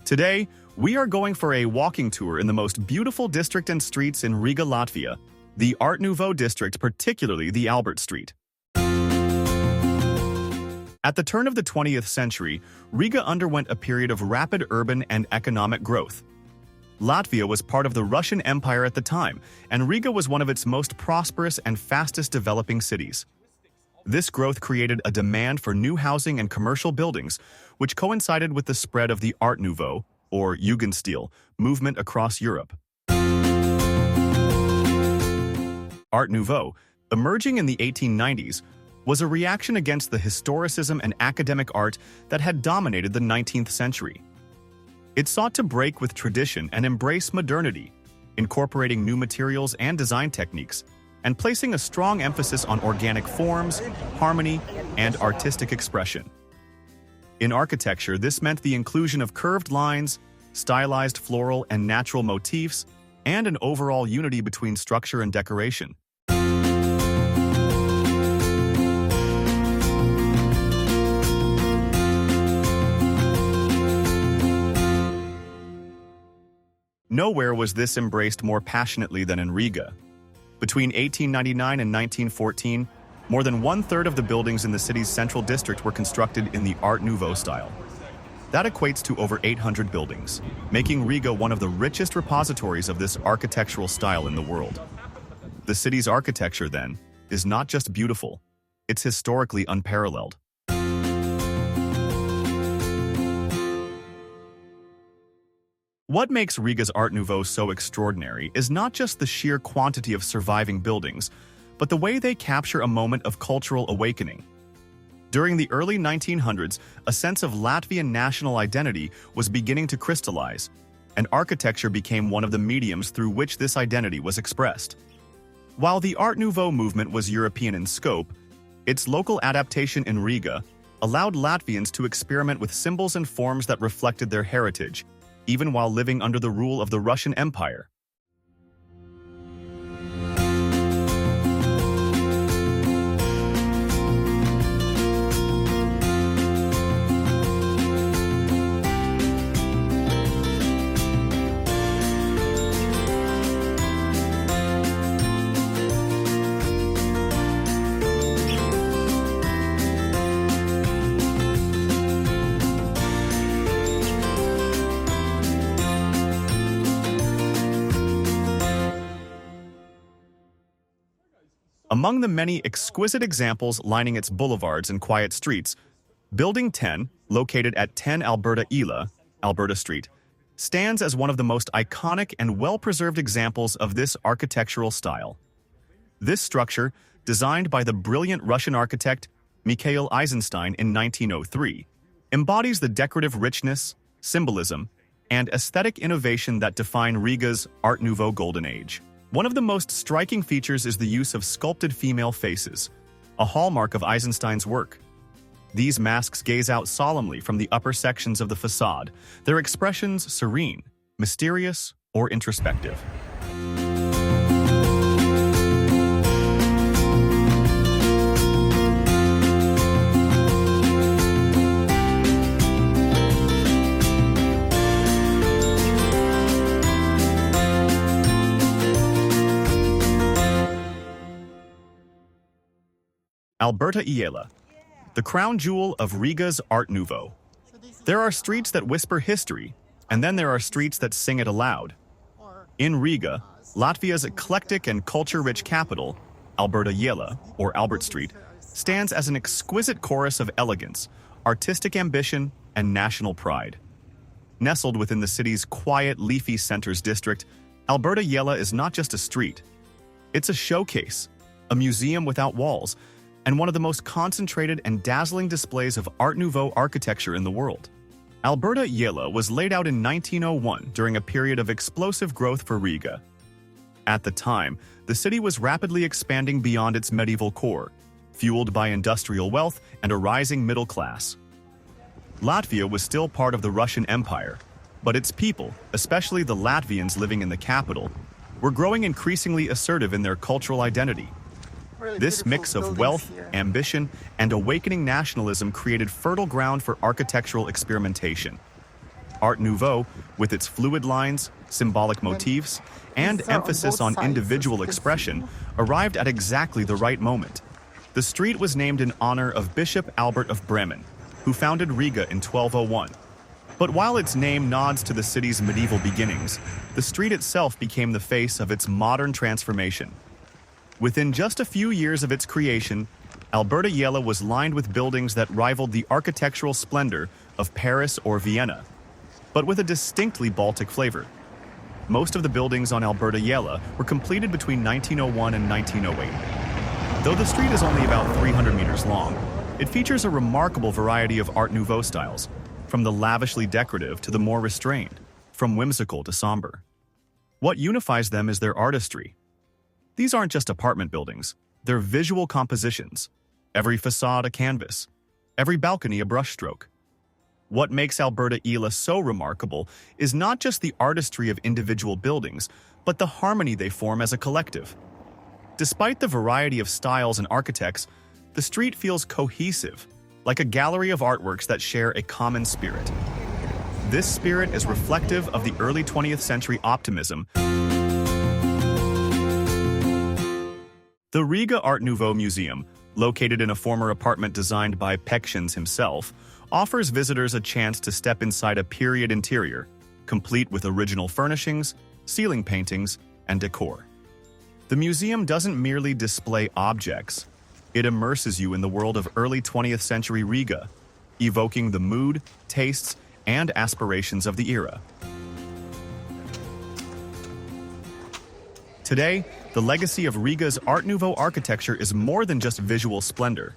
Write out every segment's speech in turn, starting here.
Today, we are going for a walking tour in the most beautiful district and streets in Riga, Latvia, the Art Nouveau district, particularly the Albert Street. At the turn of the 20th century, Riga underwent a period of rapid urban and economic growth. Latvia was part of the Russian Empire at the time, and Riga was one of its most prosperous and fastest developing cities. This growth created a demand for new housing and commercial buildings, which coincided with the spread of the Art Nouveau, or Jugendstil, movement across Europe. Art Nouveau, emerging in the 1890s, was a reaction against the historicism and academic art that had dominated the 19th century. It sought to break with tradition and embrace modernity, incorporating new materials and design techniques, and placing a strong emphasis on organic forms, harmony, and artistic expression. In architecture, this meant the inclusion of curved lines, stylized floral and natural motifs, and an overall unity between structure and decoration. Nowhere was this embraced more passionately than in Riga. Between 1899 and 1914, more than one-third of the buildings in the city's central district were constructed in the Art Nouveau style. That equates to over 800 buildings, making Riga one of the richest repositories of this architectural style in the world. The city's architecture, then, is not just beautiful, it's historically unparalleled. What makes Riga's Art Nouveau so extraordinary is not just the sheer quantity of surviving buildings, but the way they capture a moment of cultural awakening. During the early 1900s, a sense of Latvian national identity was beginning to crystallize, and architecture became one of the mediums through which this identity was expressed. While the Art Nouveau movement was European in scope, its local adaptation in Riga allowed Latvians to experiment with symbols and forms that reflected their heritage, even while living under the rule of the Russian Empire. Among the many exquisite examples lining its boulevards and quiet streets, Building 10, located at 10 Alberta Ila, Alberta Street, stands as one of the most iconic and well-preserved examples of this architectural style. This structure, designed by the brilliant Russian architect Mikhail Eisenstein in 1903, embodies the decorative richness, symbolism, and aesthetic innovation that define Riga's Art Nouveau Golden Age. One of the most striking features is the use of sculpted female faces, a hallmark of Eisenstein's work. These masks gaze out solemnly from the upper sections of the facade, their expressions serene, mysterious, or introspective. Alberta Iela, the crown jewel of Riga's Art Nouveau. There are streets that whisper history, and then there are streets that sing it aloud. In Riga, Latvia's eclectic and culture-rich capital, Alberta Iela, or Albert Street, stands as an exquisite chorus of elegance, artistic ambition, and national pride. Nestled within the city's quiet, leafy centers district, Alberta Iela is not just a street. It's a showcase, a museum without walls, and one of the most concentrated and dazzling displays of Art Nouveau architecture in the world. Alberta Iela was laid out in 1901 during a period of explosive growth for Riga. At the time, the city was rapidly expanding beyond its medieval core, fueled by industrial wealth and a rising middle class. Latvia was still part of the Russian Empire, but its people, especially the Latvians living in the capital, were growing increasingly assertive in their cultural identity. This mix of wealth, ambition, and awakening nationalism created fertile ground for architectural experimentation. Art Nouveau, with its fluid lines, symbolic motifs, and emphasis on individual expression, arrived at exactly the right moment. The street was named in honor of Bishop Albert of Bremen, who founded Riga in 1201. But while its name nods to the city's medieval beginnings, the street itself became the face of its modern transformation. Within just a few years of its creation, Alberta Jela was lined with buildings that rivaled the architectural splendor of Paris or Vienna, but with a distinctly Baltic flavor. Most of the buildings on Alberta Jela were completed between 1901 and 1908. Though the street is only about 300 meters long, it features a remarkable variety of Art Nouveau styles, from the lavishly decorative to the more restrained, from whimsical to somber. What unifies them is their artistry. These aren't just apartment buildings, they're visual compositions. Every facade a canvas, every balcony a brushstroke. What makes Alberta Jela so remarkable is not just the artistry of individual buildings, but the harmony they form as a collective. Despite the variety of styles and architects, the street feels cohesive, like a gallery of artworks that share a common spirit. This spirit is reflective of the early 20th century optimism. The Riga Art Nouveau Museum, located in a former apartment designed by Pekshins himself, offers visitors a chance to step inside a period interior, complete with original furnishings, ceiling paintings, and decor. The museum doesn't merely display objects, it immerses you in the world of early 20th century Riga, evoking the mood, tastes, and aspirations of the era. Today, the legacy of Riga's Art Nouveau architecture is more than just visual splendor.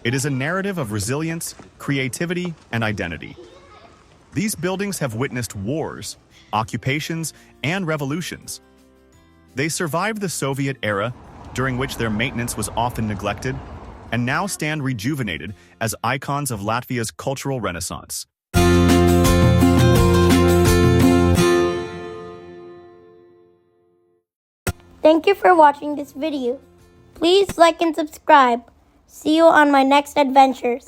It is a narrative of resilience, creativity, and identity. These buildings have witnessed wars, occupations, and revolutions. They survived the Soviet era, during which their maintenance was often neglected, and now stand rejuvenated as icons of Latvia's cultural renaissance. Thank you for watching this video. Please like and subscribe. See you on my next adventures.